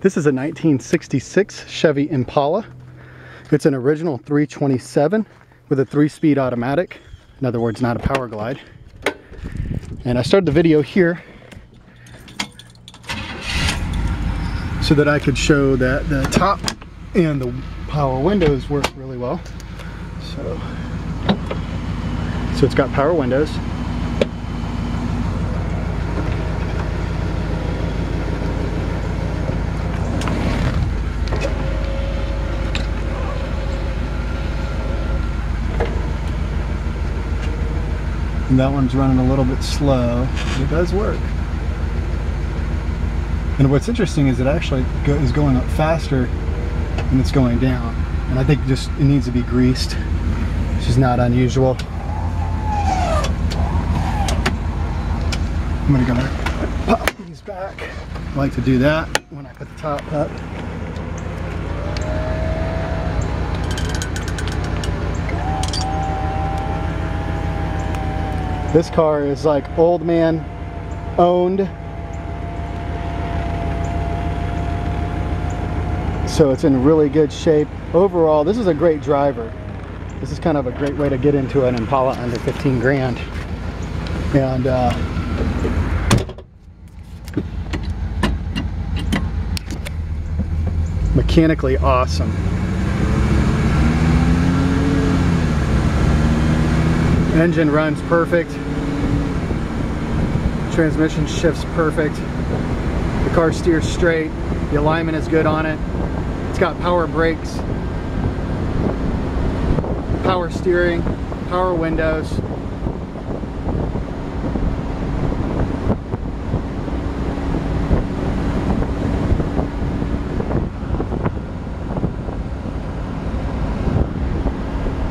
This is a 1966 Chevy Impala. It's an original 327 with a 3-speed automatic. In other words, not a power glide. And I started the video here so that I could show that the top and the power windows work really well. So it's got power windows. And that one's running a little bit slow, but it does work. And what's interesting is it actually is going up faster than it's going down. And I think just it needs to be greased, which is not unusual. I'm gonna pop these back. I like to do that when I put the top up. This car is like old man owned. So it's in really good shape. Overall, this is a great driver. This is kind of a great way to get into an Impala under 15 grand. And mechanically awesome. Engine runs perfect. Transmission shifts perfect. The car steers straight. The alignment is good on it. It's got power brakes, power steering, power windows.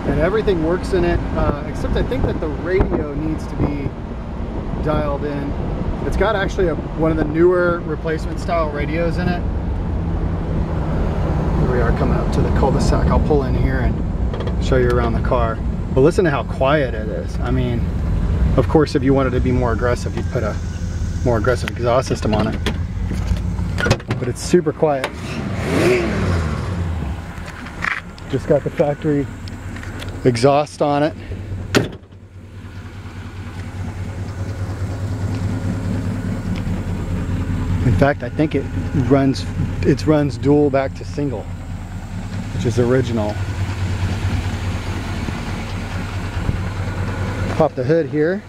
And everything works in it, except I think that the radio needs to be dialed in. It's got actually one of the newer replacement style radios in it. Here we are coming up to the cul-de-sac. I'll pull in here and show you around the car. But listen to how quiet it is. I mean, of course, if you wanted to be more aggressive, you'd put a more aggressive exhaust system on it. But it's super quiet. Just got the factory exhaust on it. In fact, I think it runs dual back to single, which is original. Pop the hood here.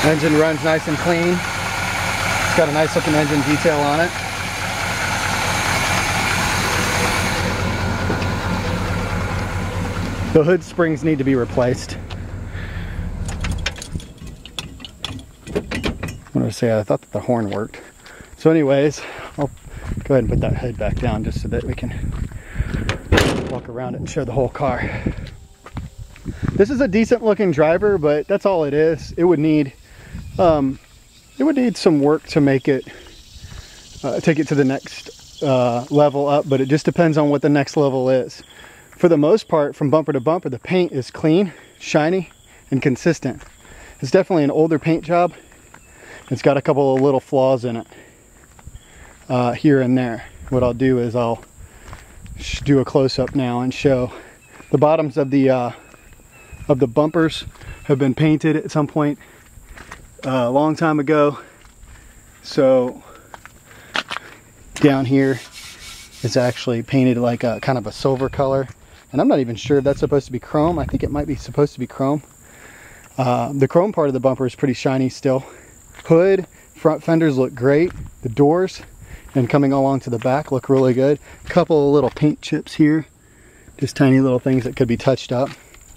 Engine runs nice and clean. It's got a nice looking engine detail on it. The hood springs need to be replaced. What did I say? I thought that the horn worked. So anyways, I'll go ahead and put that hood back down just so that we can walk around it and show the whole car. This is a decent looking driver, but that's all it is. It would need some work to make it, take it to the next level up, but it just depends on what the next level is. For the most part, from bumper to bumper, the paint is clean, shiny, and consistent. It's definitely an older paint job. It's got a couple of little flaws in it, here and there. What I'll do is I'll do a close-up now and show the bottoms of the bumpers have been painted at some point a long time ago. So down here is actually painted like a kind of a silver color, and I'm not even sure if that's supposed to be chrome. I think it might be supposed to be chrome. The chrome part of the bumper is pretty shiny still. Hood, front fenders look great. The doors and coming along to the back look really good. A couple of little paint chips here, just tiny little things that could be touched up.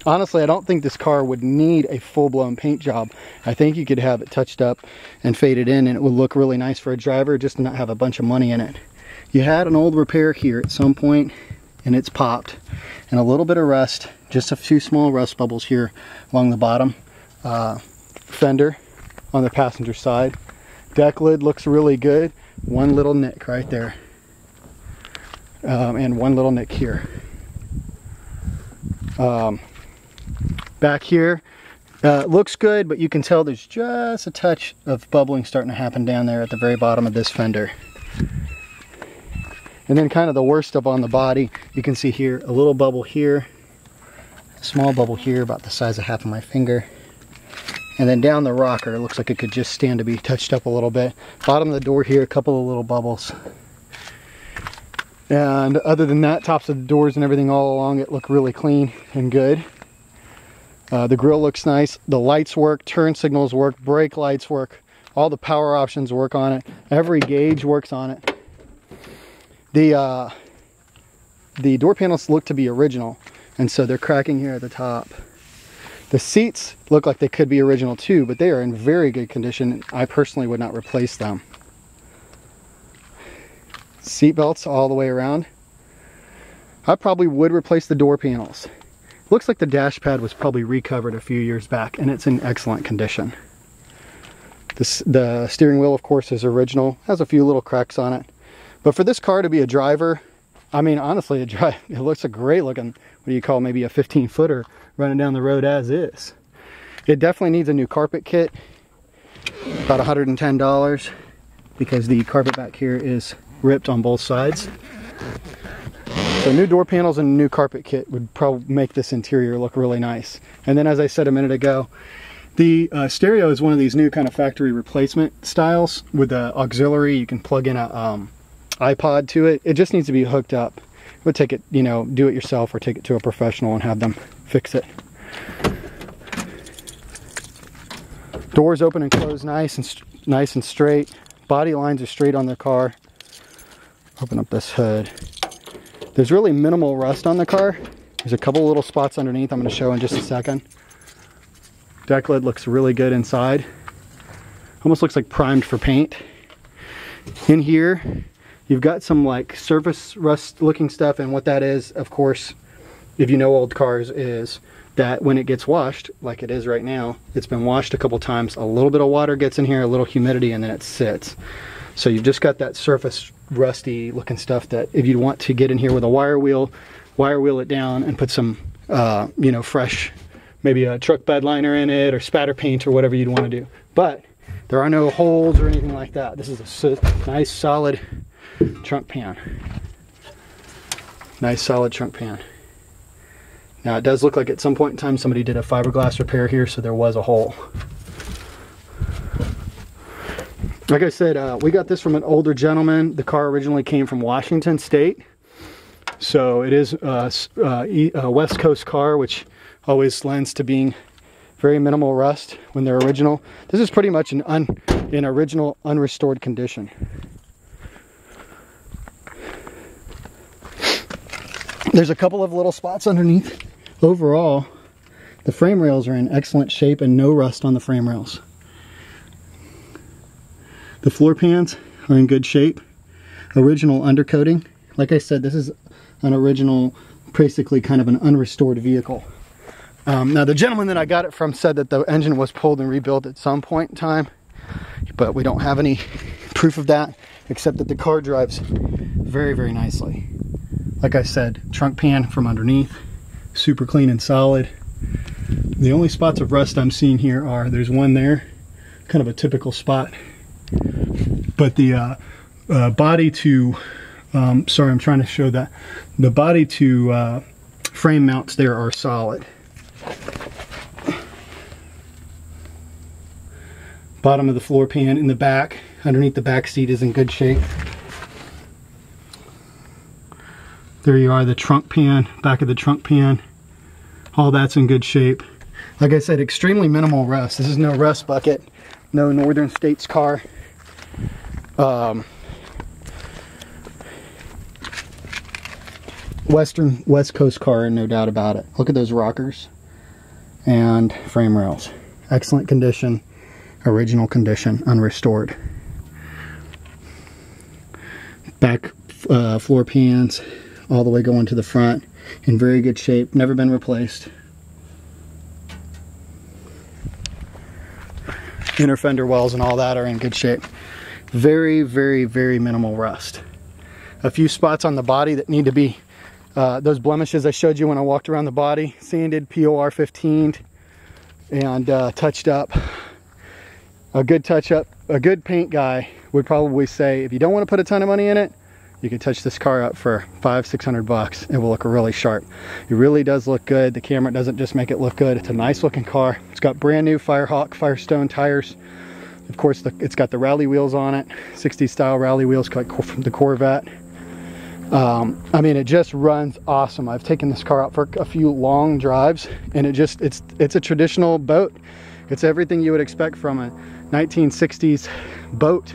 Honestly, I don't think this car would need a full-blown paint job. I think you could have it touched up and faded in, and it would look really nice for a driver, just to not have a bunch of money in it. You had an old repair here at some point, and it's popped. And a little bit of rust, just a few small rust bubbles here along the bottom fender on the passenger side. Deck lid looks really good. One little nick right there. And one little nick here. Back here, looks good, but you can tell there's just a touch of bubbling starting to happen down there at the very bottom of this fender. And then kind of the worst of on the body, you can see here a little bubble here, a small bubble here about the size of half of my finger. And then down the rocker, it looks like it could just stand to be touched up a little bit. Bottom of the door here, a couple of little bubbles. And other than that, tops of the doors and everything all along it look really clean and good. The grill looks nice. The lights work, turn signals work, brake lights work. All the power options work on it. Every gauge works on it. The door panels look to be original, and so they're cracking here at the top. The seats look like they could be original too, but they are in very good condition. I personally would not replace them. Seat belts all the way around. I probably would replace the door panels. Looks like the dash pad was probably recovered a few years back, and it's in excellent condition. The steering wheel, of course, is original. Has a few little cracks on it. But for this car to be a driver, I mean, honestly, it looks a great looking, what do you call, maybe a 15-footer running down the road as is. It definitely needs a new carpet kit, about $110, because the carpet back here is ripped on both sides. So new door panels and a new carpet kit would probably make this interior look really nice. And then, as I said a minute ago, the stereo is one of these new kind of factory replacement styles with the auxiliary. You can plug in a iPod to it. It just needs to be hooked up. It would take it, you know, do it yourself or take it to a professional and have them fix it. Doors open and close nice and straight. Body lines are straight on the car. Open up this hood. There's really minimal rust on the car. There's a couple little spots underneath I'm going to show in just a second. Deck lid looks really good inside. Almost looks like primed for paint. In here, you've got some like surface rust looking stuff, and what that is, of course, if you know old cars, is that when it gets washed, like it is right now, it's been washed a couple times, a little bit of water gets in here, a little humidity, and then it sits. So you've just got that surface rusty looking stuff that if you want to get in here with a wire wheel it down and put some you know, fresh, maybe a truck bed liner in it or spatter paint or whatever you'd want to do. But there are no holes or anything like that. This is a nice solid trunk pan. Nice solid trunk pan. Now it does look like at some point in time somebody did a fiberglass repair here, so there was a hole. Like I said, we got this from an older gentleman. The car originally came from Washington State. So it is a West Coast car, which always lends to being very minimal rust when they're original. This is pretty much in original unrestored condition. There's a couple of little spots underneath. Overall, the frame rails are in excellent shape and no rust on the frame rails. The floor pans are in good shape. Original undercoating. Like I said, this is an original, basically kind of an unrestored vehicle. Now the gentleman that I got it from said that the engine was pulled and rebuilt at some point in time, but we don't have any proof of that, except that the car drives very, very nicely. Like I said, trunk pan from underneath, super clean and solid. The only spots of rust I'm seeing here are, there's one there, kind of a typical spot. But the body to, sorry, I'm trying to show that. The body to frame mounts there are solid. Bottom of the floor pan in the back, underneath the back seat, is in good shape. There you are, the trunk pan, back of the trunk pan. All that's in good shape. Like I said, extremely minimal rust. This is no rust bucket, no Northern States car. West Coast car, no doubt about it. Look at those rockers and frame rails. Excellent condition, original condition, unrestored. Back floor pans all the way going to the front, in very good shape, never been replaced. Inner fender wells and all that are in good shape. Very, very, very minimal rust. A few spots on the body that need to be, those blemishes I showed you when I walked around the body, sanded, POR 15'd, and touched up. A good touch up, a good paint guy would probably say, if you don't want to put a ton of money in it, you can touch this car up for $500–600 bucks. It will look really sharp. It really does look good. The camera doesn't just make it look good. It's a nice looking car. It's got brand new Firehawk Firestone tires. Of course, it's got the rally wheels on it, 60s style rally wheels like from the Corvette. I mean, it just runs awesome. I've taken this car out for a few long drives, and it's a traditional boat. It's everything you would expect from a 1960s boat.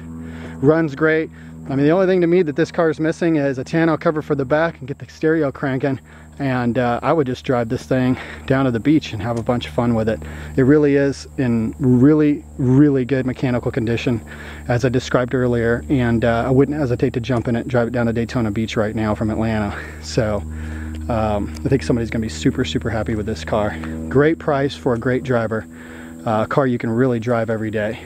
Runs great. I mean, the only thing to me that this car is missing is a tonneau cover for the back and get the stereo cranking. And I would just drive this thing down to the beach and have a bunch of fun with it. It really is in really, really good mechanical condition, as I described earlier. And I wouldn't hesitate to jump in it and drive it down to Daytona Beach right now from Atlanta. So I think somebody's gonna be super, super happy with this car. Great price for a great driver. A car you can really drive every day.